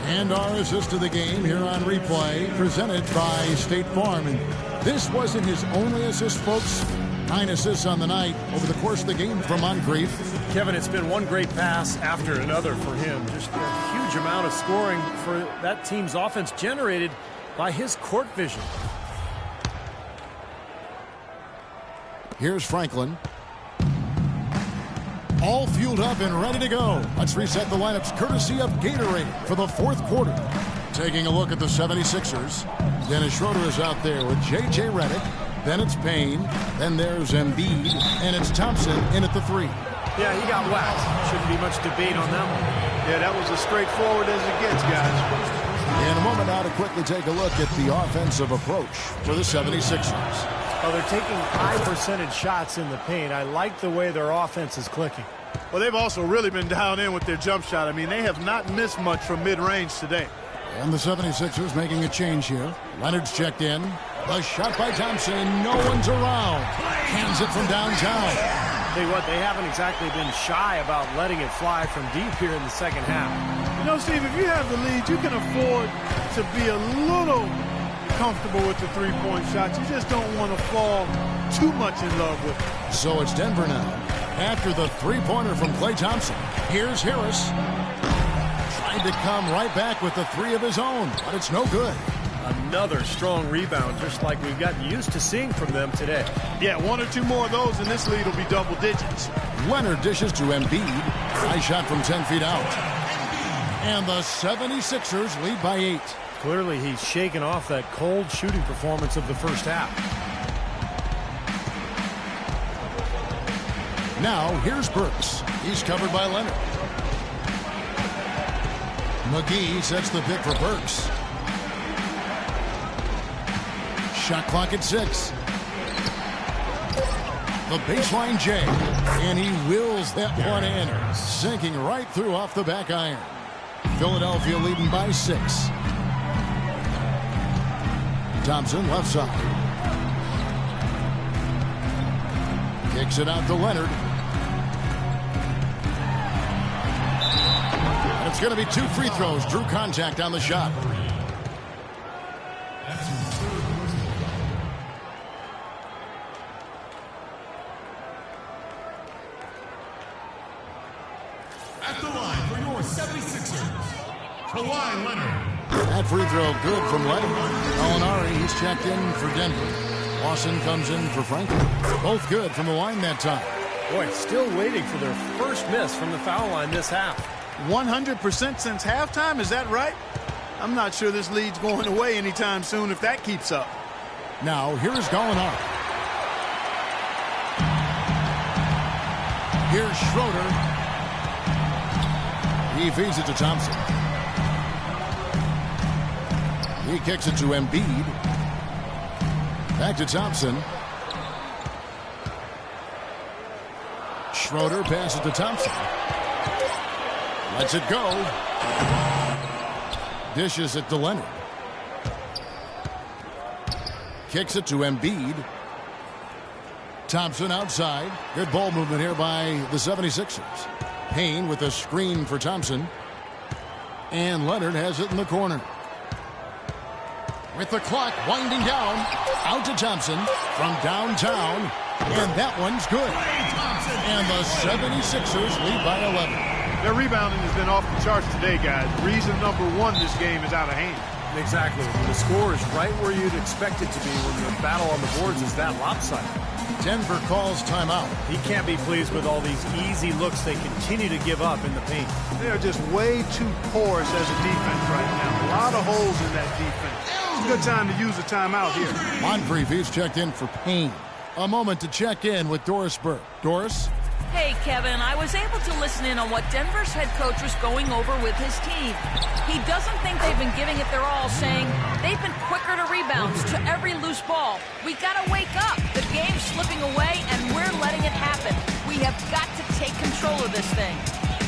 And our assist to the game here on replay, presented by State Farm. And this wasn't his only assist, folks. 9 assists on the night over the course of the game from Moncrief. Kevin, it's been one great pass after another for him. Just a huge amount of scoring for that team's offense generated by his court vision. Here's Franklin. All fueled up and ready to go. Let's reset the lineups courtesy of Gatorade for the fourth quarter. Taking a look at the 76ers. Dennis Schroeder is out there with J.J. Redick. Then it's Payne. Then there's Embiid. And it's Thompson in at the 3. Yeah, he got whacked. Shouldn't be much debate on that one. Yeah, that was as straightforward as it gets, guys. In a moment now to quickly take a look at the offensive approach for the 76ers. Oh, they're taking high percentage shots in the paint. I like the way their offense is clicking. Well, they've also really been down in with their jump shot. I mean, they have not missed much from mid-range today. And the 76ers making a change here. Leonard's checked in. The shot by Thompson. No one's around. Hands it from downtown. Tell you what, they haven't exactly been shy about letting it fly from deep here in the second half. You know, Steve, if you have the lead, you can afford to be a little comfortable with the three-point shots. You just don't want to fall too much in love with it. So it's Denver now. After the three-pointer from Klay Thompson. Here's Harris. Tried to come right back with the three of his own, but it's no good. Another strong rebound, just like we've gotten used to seeing from them today. Yeah, one or two more of those, and this lead will be double digits. Leonard dishes to Embiid. High shot from 10 feet out. And the 76ers lead by 8. Clearly, he's shaken off that cold shooting performance of the first half. Now, here's Burks. He's covered by Leonard. McGee sets the pick for Burks. Shot clock at 6. The baseline J. And he wills that one in. Sinking right through off the back iron. Philadelphia leading by 6. Thompson left side. Kicks it out to Leonard. And it's going to be 2 free throws. Drew contact on the shot. At the line for your 76ers, Kawhi Leonard. That free throw good from Leonard. Gallinari, he's checked in for Denver. Lawson comes in for Franklin. Both good from the line that time. Boy, still waiting for their first miss from the foul line this half. 100% since halftime, is that right? I'm not sure this lead's going away anytime soon if that keeps up. Now, here's Gallinari. Here's Schroeder. He feeds it to Thompson. He kicks it to Embiid. Back to Thompson. Schroeder passes to Thompson. Lets it go. Dishes it to Leonard. Kicks it to Embiid. Thompson outside. Good ball movement here by the 76ers. Payne with a screen for Thompson. And Leonard has it in the corner. With the clock winding down, out to Thompson from downtown, and that one's good. And the 76ers lead by 11. Their rebounding has been off the charts today, guys. Reason number one, this game is out of hand. Exactly. The score is right where you'd expect it to be when the battle on the boards is that lopsided. Denver calls timeout. He can't be pleased with all these easy looks they continue to give up in the paint. They are just way too porous as a defense right now. A lot of holes in that defense. It's a good time to use a timeout here. Moncrief, he's checked in for Payne. A moment to check in with Doris Burke. Doris? Hey, Kevin, I was able to listen in on what Denver's head coach was going over with his team. He doesn't think they've been giving it their all, saying they've been quicker to rebounds, to every loose ball. We gotta wake up. The game's slipping away, and we're letting it happen. We have got to take control of this thing.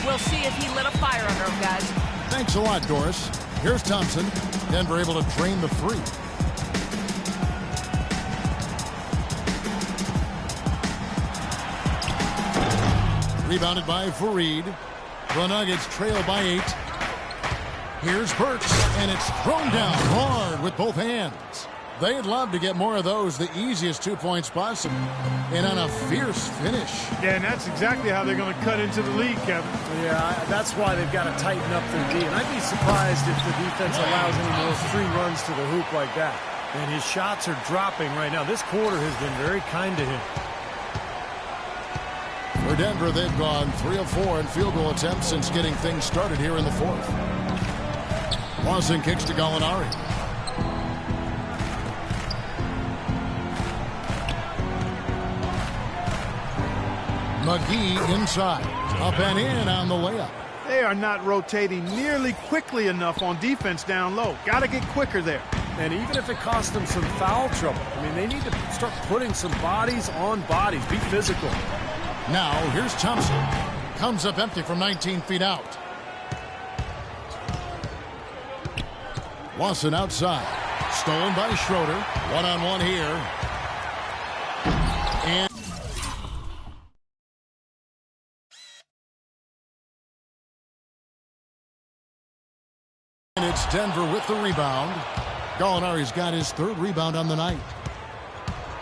We'll see if he lit a fire under him, guys. Thanks a lot, Doris. Here's Thompson. Denver able to drain the three. Rebounded by Fareed. The Nuggets trail by 8. Here's Burks, and it's thrown down hard with both hands. They'd love to get more of those, the easiest 2-point spots, and on a fierce finish. Yeah, and that's exactly how they're going to cut into the lead, Kevin. Yeah, that's why they've got to tighten up their D. And I'd be surprised if the defense allows any more free runs to the hoop like that. And his shots are dropping right now. This quarter has been very kind to him. For Denver, they've gone 3 of 4 in field goal attempts since getting things started here in the fourth. Lawson kicks to Gallinari. McGee inside. Up and in on the layup. They are not rotating nearly quickly enough on defense down low. Got to get quicker there. And even if it costs them some foul trouble, I mean, they need to start putting some bodies on bodies. Be physical. Now, here's Thompson. Comes up empty from 19 feet out. Lawson outside. Stolen by Schroeder. One-on-one here. And it's Denver with the rebound. Gallinari's got his third rebound on the night.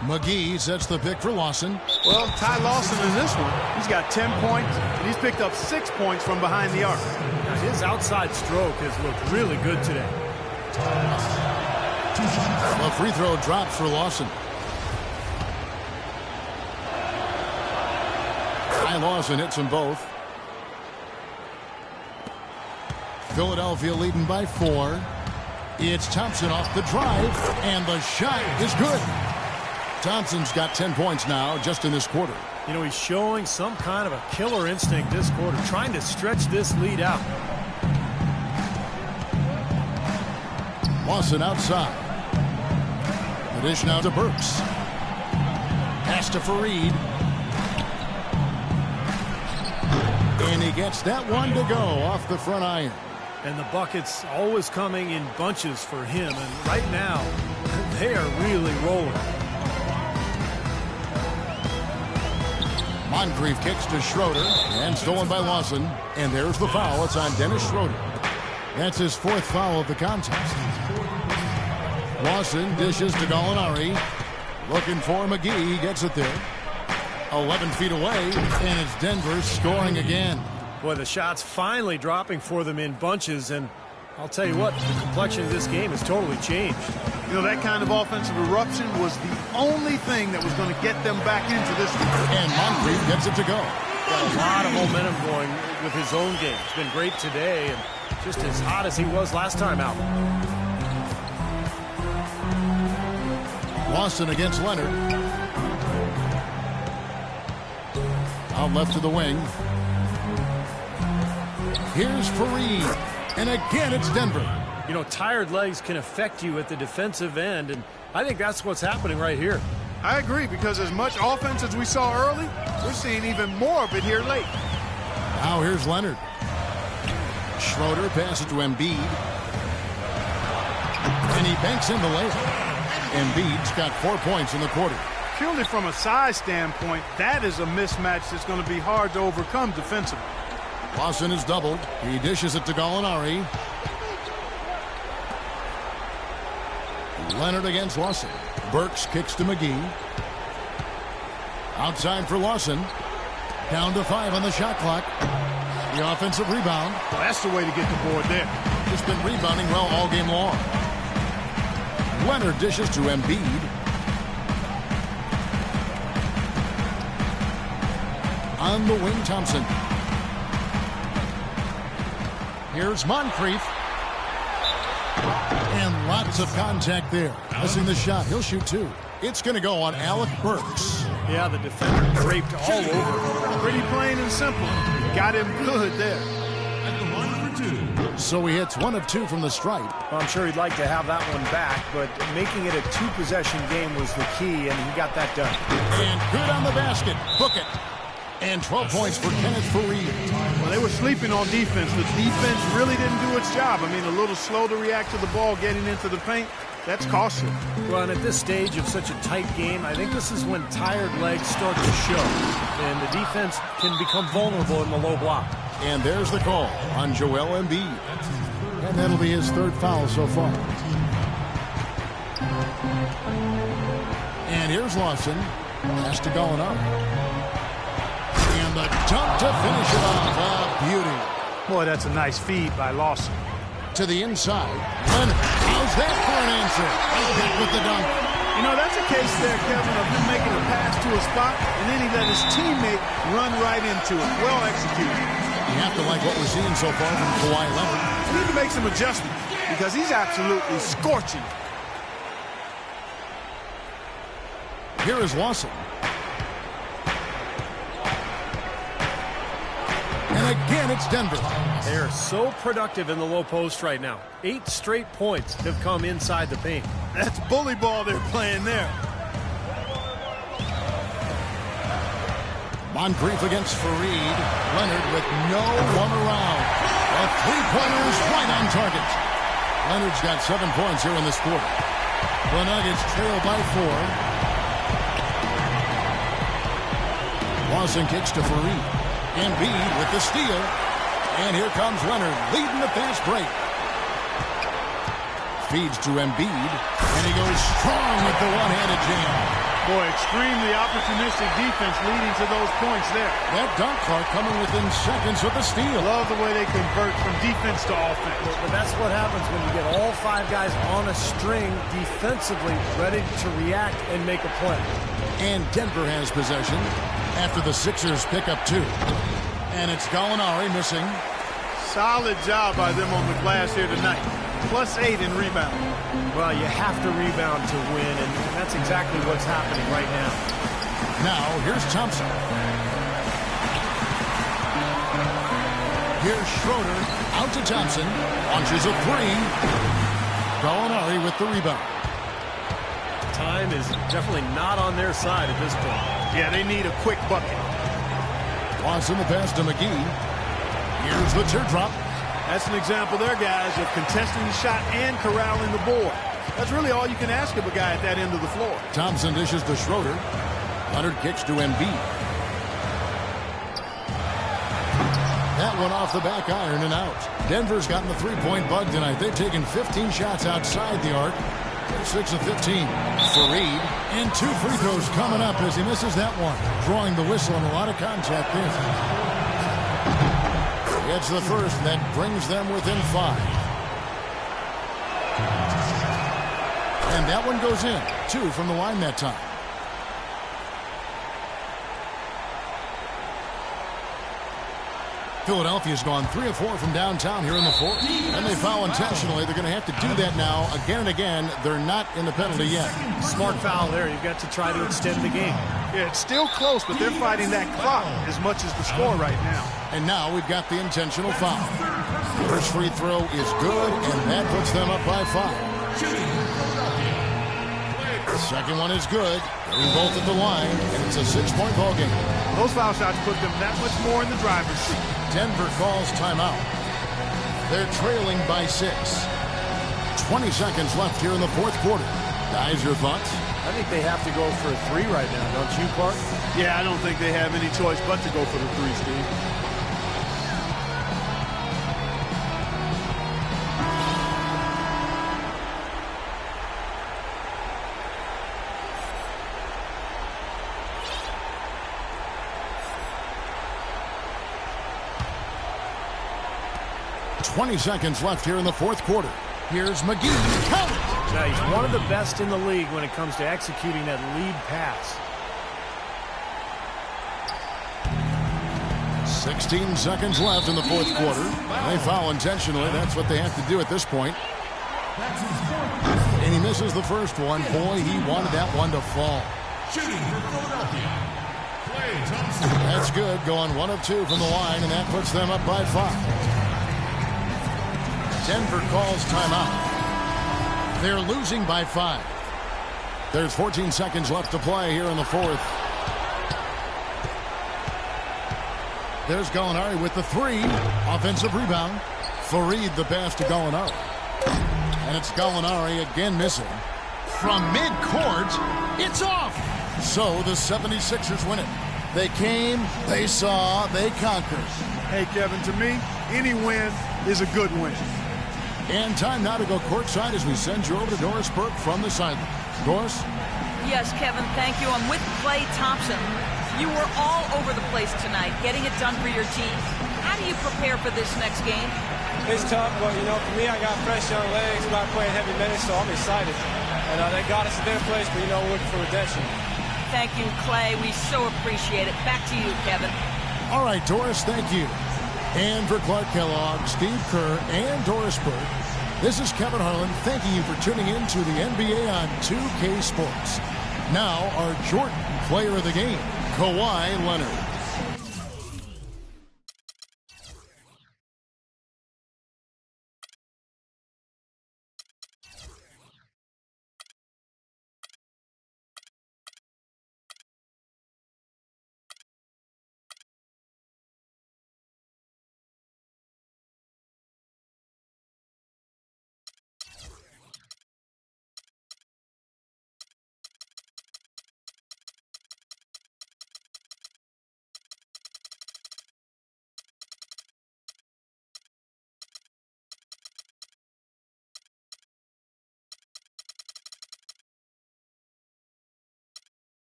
McGee sets the pick for Lawson. Well, Ty Lawson in this one, he's got 10 points, and he's picked up 6 points from behind the arc. Now his outside stroke has looked really good today. The free throw drops for Lawson. Lawson hits them both. Philadelphia leading by 4. It's Thompson off the drive, and the shot is good. Thompson's got 10 points now just in this quarter. You know, he's showing some kind of a killer instinct this quarter, trying to stretch this lead out. Lawson outside. The dish now to Burks. Pass to Fareed. And he gets that one to go off the front iron. And the buckets always coming in bunches for him. And right now, they are really rolling. Moncrief kicks to Schroeder. And stolen by Lawson. And there's the foul. It's on Dennis Schroeder. That's his 4th foul of the contest. Lawson dishes to Gallinari. Looking for McGee. He gets it there. 11 feet away, and it's Denver scoring again. Boy, the shots finally dropping for them in bunches, and I'll tell you what, the complexion of this game has totally changed. You know, that kind of offensive eruption was the only thing that was going to get them back into this one. And Moncrief gets it to go. Got a lot of momentum going with his own game. It's been great today, and just as hot as he was last time out. Lawson against Leonard. Out left to the wing. Here's Fareed. And again, it's Denver. You know, tired legs can affect you at the defensive end, and I think that's what's happening right here. I agree, because as much offense as we saw early, we're seeing even more of it here late. Now here's Leonard. Schroeder passes to Embiid. And he banks in the layup. Embiid's got 4 points in the quarter. Purely from a size standpoint, that is a mismatch that's going to be hard to overcome defensively. Lawson is doubled. He dishes it to Gallinari. Leonard against Lawson. Burks kicks to McGee. Outside for Lawson. Down to 5 on the shot clock. The offensive rebound. Well, that's the way to get the board there. Just been rebounding well all game long. Leonard dishes to Embiid. On the wing, Thompson. Here's Moncrief. And lots of contact there. Missing the shot. He'll shoot 2. It's going to go on Alec Burks. Yeah, the defender draped all over. Pretty plain and simple. Got him good there. At the line for 2. So he hits 1 of 2 from the stripe. Well, I'm sure he'd like to have that one back, but making it a 2-possession game was the key, and he got that done. And good on the basket. Book it. And 12 points for Kenneth Fareed. Well, they were sleeping on defense. The defense really didn't do its job. I mean, a little slow to react to the ball getting into the paint. That's costly. Well, and at this stage of such a tight game, I think this is when tired legs start to show. And the defense can become vulnerable in the low block. And there's the call on Joel Embiid. And that'll be his 3rd foul so far. And here's Lawson. Pass to Gallinari. And the dunk to finish it off. A beauty. Boy, that's a nice feed by Lawson. To the inside. Leonard. How's that for an answer? Back with the dunk. You know, that's a case there, Kevin, of him making a pass to a spot, and then he let his teammate run right into it. Well executed. You have to like what we're seeing so far from Kawhi Leonard. We need to make some adjustments because he's absolutely scorching. Here is Lawson. And again, it's Denver. They are so productive in the low post right now. 8 straight points have come inside the paint. That's bully ball they're playing there. Moncrief against Fareed. Leonard with no one around. A 3-pointer's right on target. Leonard's got 7 points here in this quarter. The Nuggets trail by 4. Lawson kicks to Fareed. Embiid with the steal. And here comes Leonard leading the fast break. Feeds to Embiid. And he goes strong with the one-handed jam. Boy, extremely opportunistic defense leading to those points there. That dunk, Clark, coming within seconds of the steal. Love the way they convert from defense to offense. But that's what happens when you get all 5 guys on a string defensively ready to react and make a play. And Denver has possession after the Sixers pick up 2. And it's Gallinari missing. Solid job by them on the glass here tonight. +8 in rebound. Well, you have to rebound to win, and that's exactly what's happening right now. Now, here's Thompson. Here's Schroeder. Out to Thompson. Launches a 3. Gallinari with the rebound. Time is definitely not on their side at this point. Yeah, they need a quick bucket. Tossing the pass to McGee. Here's the teardrop. That's an example there, guys, of contesting the shot and corralling the board. That's really all you can ask of a guy at that end of the floor. Thompson dishes to Schroeder. Leonard kicks to Embiid. That one off the back iron and out. Denver's gotten the three-point bug tonight. They've taken 15 shots outside the arc. They're 6 of 15. Fareed. And 2 free throws coming up as he misses that one. Drawing the whistle and a lot of contact there. Gets the first, and that brings them within 5. And that one goes in. 2 from the line that time. Philadelphia's gone 3 of 4 from downtown here in the 4th. And they foul intentionally. They're going to have to do that now again and again. They're not in the penalty yet. Smart foul there. You've got to try to extend the game. Yeah, it's still close, but they're fighting that clock as much as the score right now. And now we've got the intentional foul. First free throw is good, and that puts them up by 5. The second one is good. They're both at the line, and it's a 6-point ball game. Those foul shots put them that much more in the driver's seat. Denver calls timeout. They're trailing by 6. 20 seconds left here in the 4th quarter. Guys, your thoughts? I think they have to go for a 3 right now, don't you, Clark? Yeah, I don't think they have any choice but to go for the 3, Steve. .20 seconds left here in the 4th quarter. Here's McGee. Count it! Yeah, he's one of the best in the league when it comes to executing that lead pass. 16 seconds left in the 4th quarter. They foul intentionally. That's what they have to do at this point. And he misses the first one. Boy, he wanted that one to fall. That's good. Going 1 of 2 from the line, and that puts them up by 5. Denver calls timeout. They're losing by 5. There's 14 seconds left to play here in the 4th. There's Gallinari with the 3. Offensive rebound. Fareed the pass to Gallinari. And it's Gallinari again missing. From midcourt, it's off. So the 76ers win it. They came, they saw, they conquered. Hey, Kevin, to me, any win is a good win. And time now to go courtside as we send you over to Doris Burke from the sideline. Doris? Yes, Kevin, thank you. I'm with Klay Thompson. You were all over the place tonight, getting it done for your team. How do you prepare for this next game? It's tough, but, for me, I got fresh young legs, not playing heavy minutes, so I'm excited. And they got us a better place, but, we're looking for redemption. Thank you, Klay. We so appreciate it. Back to you, Kevin. All right, Doris, thank you. And for Clark Kellogg, Steve Kerr, and Doris Burke, this is Kevin Harlan thanking you for tuning in to the NBA on 2K Sports. Now, our Jordan player of the game, Kawhi Leonard.